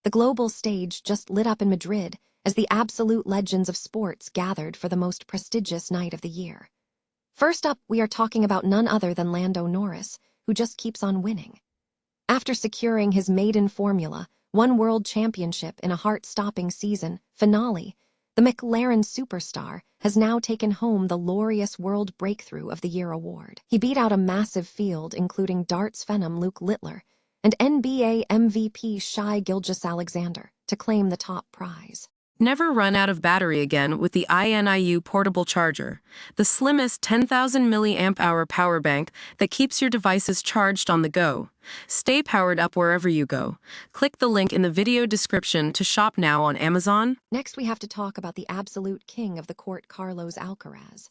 The global stage just lit up in Madrid as the absolute legends of sports gathered for the most prestigious night of the year. First up, we are talking about none other than Lando Norris, who just keeps on winning. After securing his maiden Formula One World Championship in a heart-stopping season finale, the McLaren superstar has now taken home the Laureus World Breakthrough of the Year award. He beat out a massive field including darts phenom Luke Littler and NBA MVP Shai Gilgeous-Alexander to claim the top prize. Never run out of battery again with the INIU portable charger, the slimmest 10,000 mAh power bank that keeps your devices charged on the go. Stay powered up wherever you go. Click the link in the video description to shop now on Amazon. Next, we have to talk about the absolute king of the court, Carlos Alcaraz.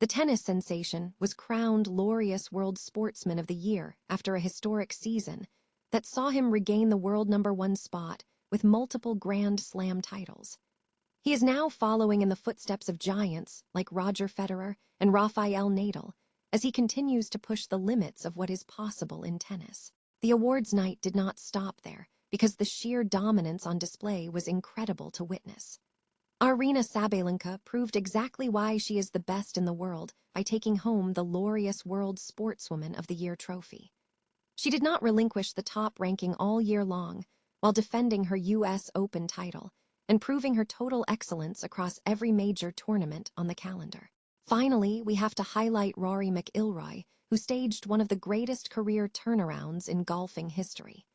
The tennis sensation was crowned Laureus World Sportsman of the Year after a historic season that saw him regain the world #1 spot with multiple Grand Slam titles. He is now following in the footsteps of giants like Roger Federer and Rafael Nadal as he continues to push the limits of what is possible in tennis. The awards night did not stop there because the sheer dominance on display was incredible to witness. Aryna Sabalenka proved exactly why she is the best in the world by taking home the Laureus World Sportswoman of the Year trophy. She did not relinquish the top ranking all year long, while defending her US Open title and proving her total excellence across every major tournament on the calendar. Finally, we have to highlight Rory McIlroy, who staged one of the greatest career turnarounds in golfing history.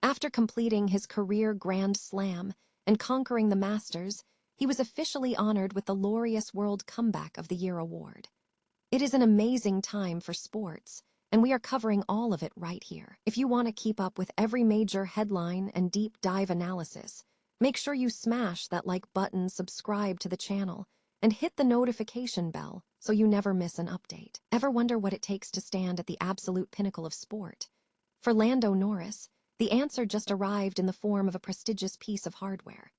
After completing his career Grand Slam and conquering the Masters, he was officially honored with the Laureus World Comeback of the Year award. It is an amazing time for sports, and we are covering all of it right here. If you want to keep up with every major headline and deep dive analysis, make sure you smash that like button, subscribe to the channel, and hit the notification bell so you never miss an update. Ever wonder what it takes to stand at the absolute pinnacle of sport? For Lando Norris, the answer just arrived in the form of a prestigious piece of hardware.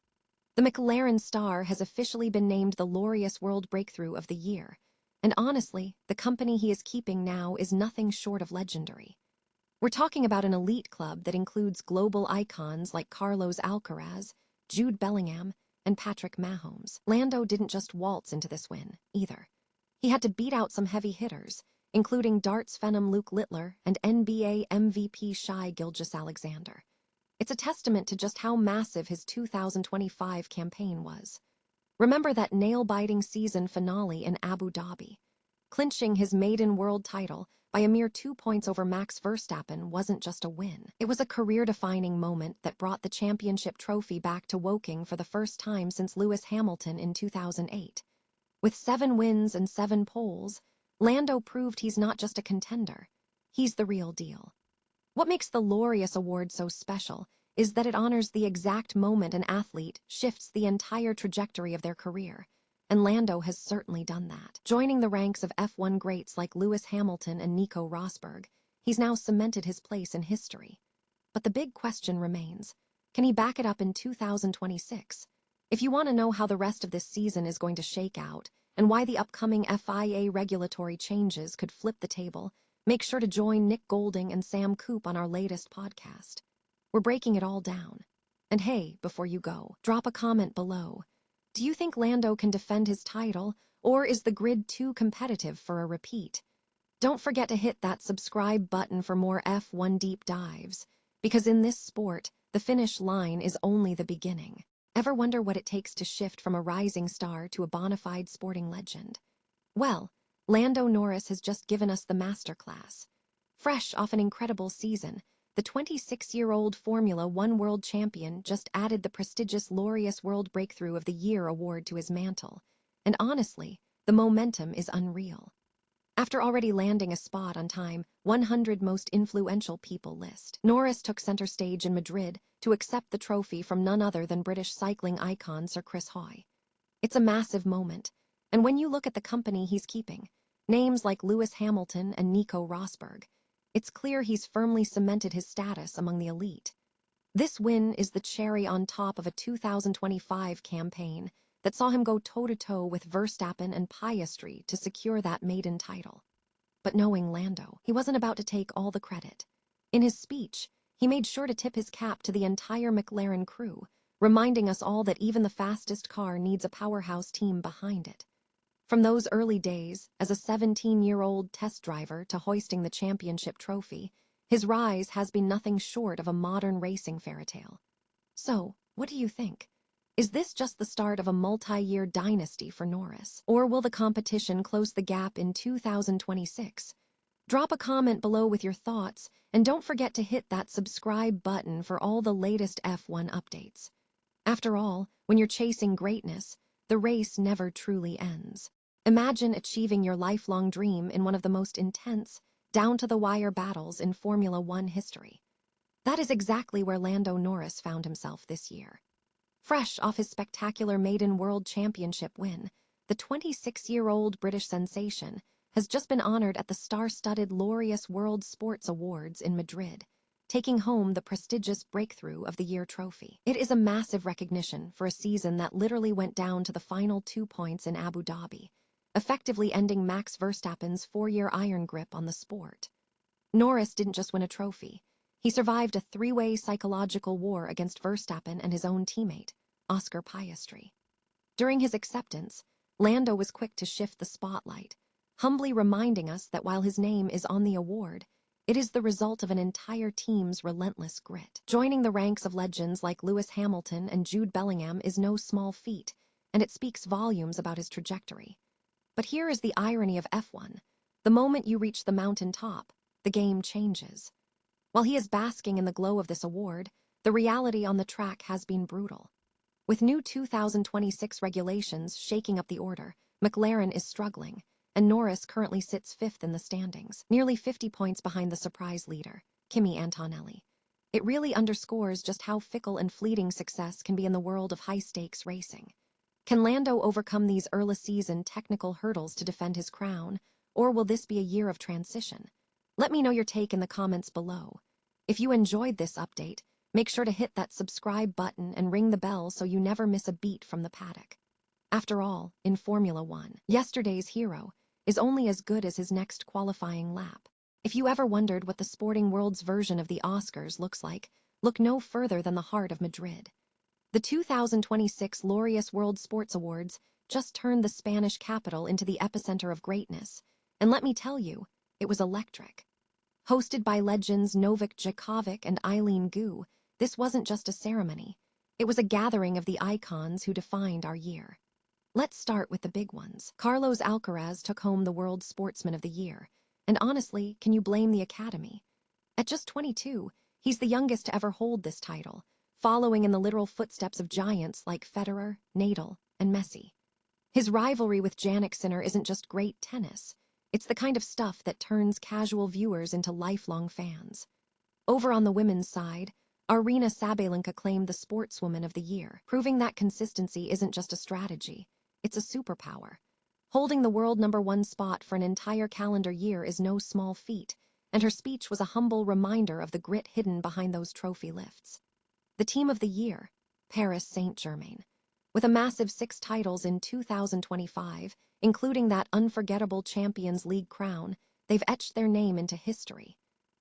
The McLaren star has officially been named the Laureus World Breakthrough of the Year, and honestly, the company he is keeping now is nothing short of legendary. We're talking about an elite club that includes global icons like Carlos Alcaraz, Jude Bellingham, and Patrick Mahomes. Lando didn't just waltz into this win, either. He had to beat out some heavy hitters, including darts phenom Luke Littler and NBA MVP Shai Gilgeous-Alexander. It's a testament to just how massive his 2025 campaign was. Remember that nail-biting season finale in Abu Dhabi? Clinching his maiden world title by a mere 2 points over Max Verstappen wasn't just a win. It was a career-defining moment that brought the championship trophy back to Woking for the first time since Lewis Hamilton in 2008. With 7 wins and 7 poles, Lando proved he's not just a contender. He's the real deal. What makes the Laureus Award so special is that it honors the exact moment an athlete shifts the entire trajectory of their career, and Lando has certainly done that. Joining the ranks of F1 greats like Lewis Hamilton and Nico Rosberg, he's now cemented his place in history. But the big question remains, can he back it up in 2026? If you want to know how the rest of this season is going to shake out, and why the upcoming FIA regulatory changes could flip the table, make sure to join Nick Golding and Sam Coop on our latest podcast. We're breaking it all down. And hey, before you go, drop a comment below. Do you think Lando can defend his title, or is the grid too competitive for a repeat? Don't forget to hit that subscribe button for more F1 deep dives, because in this sport, the finish line is only the beginning. Ever wonder what it takes to shift from a rising star to a bona fide sporting legend? Well, Lando Norris has just given us the masterclass. Fresh off an incredible season, the 26-year-old Formula One world champion just added the prestigious Laureus World Breakthrough of the Year award to his mantle. And honestly, the momentum is unreal. After already landing a spot on Time 100 Most Influential People list, Norris took center stage in Madrid to accept the trophy from none other than British cycling icon Sir Chris Hoy. It's a massive moment, and when you look at the company he's keeping, names like Lewis Hamilton and Nico Rosberg, it's clear he's firmly cemented his status among the elite. This win is the cherry on top of a 2025 campaign that saw him go toe-to-toe with Verstappen and Piastri to secure that maiden title. But knowing Lando, he wasn't about to take all the credit. In his speech, he made sure to tip his cap to the entire McLaren crew, reminding us all that even the fastest car needs a powerhouse team behind it. From those early days, as a 17-year-old test driver to hoisting the championship trophy, his rise has been nothing short of a modern racing fairytale. So, what do you think? Is this just the start of a multi-year dynasty for Norris? Or will the competition close the gap in 2026? Drop a comment below with your thoughts, and don't forget to hit that subscribe button for all the latest F1 updates. After all, when you're chasing greatness, the race never truly ends. Imagine achieving your lifelong dream in one of the most intense, down-to-the-wire battles in Formula One history. That is exactly where Lando Norris found himself this year. Fresh off his spectacular maiden World Championship win, the 26-year-old British sensation has just been honored at the star-studded Laureus World Sports Awards in Madrid, taking home the prestigious Breakthrough of the Year trophy. It is a massive recognition for a season that literally went down to the final 2 points in Abu Dhabi, effectively ending Max Verstappen's 4-year iron grip on the sport. Norris didn't just win a trophy. He survived a 3-way psychological war against Verstappen and his own teammate, Oscar Piastri. During his acceptance, Lando was quick to shift the spotlight, humbly reminding us that while his name is on the award, it is the result of an entire team's relentless grit. Joining the ranks of legends like Lewis Hamilton and Jude Bellingham is no small feat, and it speaks volumes about his trajectory. But here is the irony of F1. The moment you reach the mountaintop, the game changes. While he is basking in the glow of this award, the reality on the track has been brutal. With new 2026 regulations shaking up the order, McLaren is struggling, and Norris currently sits 5th in the standings, nearly 50 points behind the surprise leader, Kimi Antonelli. It really underscores just how fickle and fleeting success can be in the world of high-stakes racing. Can Lando overcome these early-season technical hurdles to defend his crown, or will this be a year of transition? Let me know your take in the comments below. If you enjoyed this update, make sure to hit that subscribe button and ring the bell so you never miss a beat from the paddock. After all, in Formula One, yesterday's hero is only as good as his next qualifying lap. If you ever wondered what the sporting world's version of the Oscars looks like, look no further than the heart of Madrid. The 2026 Laureus World Sports Awards just turned the Spanish capital into the epicenter of greatness, and let me tell you, it was electric. Hosted by legends Novak Djokovic and Eileen Gu, this wasn't just a ceremony. It was a gathering of the icons who defined our year. Let's start with the big ones. Carlos Alcaraz took home the World Sportsman of the Year, and honestly, can you blame the Academy? At just 22, he's the youngest to ever hold this title, following in the literal footsteps of giants like Federer, Nadal, and Messi. His rivalry with Jannik Sinner isn't just great tennis. It's the kind of stuff that turns casual viewers into lifelong fans. Over on the women's side, Aryna Sabalenka claimed the Sportswoman of the Year, proving that consistency isn't just a strategy, it's a superpower. Holding the world #1 spot for an entire calendar year is no small feat, and her speech was a humble reminder of the grit hidden behind those trophy lifts. The team of the year, Paris Saint-Germain. With a massive 6 titles in 2025, including that unforgettable Champions League crown, they've etched their name into history.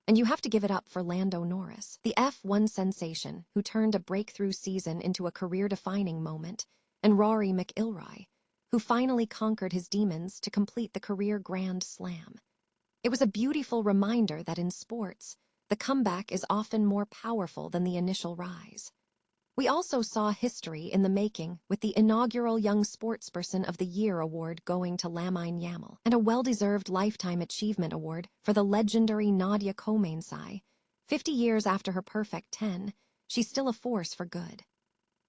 And you have to give it up for Lando Norris, the F1 sensation who turned a breakthrough season into a career-defining moment, and Rory McIlroy, who finally conquered his demons to complete the career Grand Slam. It was a beautiful reminder that in sports, the comeback is often more powerful than the initial rise. We also saw history in the making with the inaugural Young Sportsperson of the Year award going to Lamine Yamal, and a well-deserved Lifetime Achievement Award for the legendary Nadia Comăneci. 50 years after her perfect 10, she's still a force for good.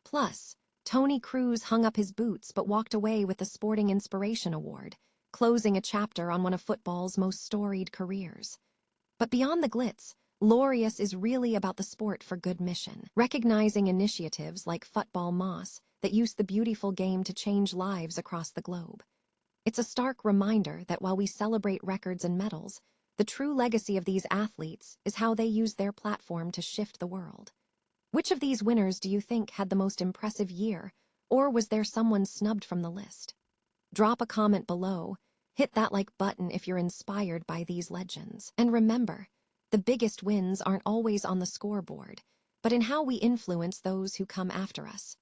Plus, Toni Kroos hung up his boots but walked away with the Sporting Inspiration Award, closing a chapter on one of football's most storied careers. But beyond the glitz, Laureus is really about the sport for good mission, recognizing initiatives like Football Moss that use the beautiful game to change lives across the globe. It's a stark reminder that while we celebrate records and medals, the true legacy of these athletes is how they use their platform to shift the world. Which of these winners do you think had the most impressive year, or was there someone snubbed from the list? Drop a comment below, hit that like button if you're inspired by these legends, and remember, The biggest wins aren't always on the scoreboard, but in how we influence those who come after us.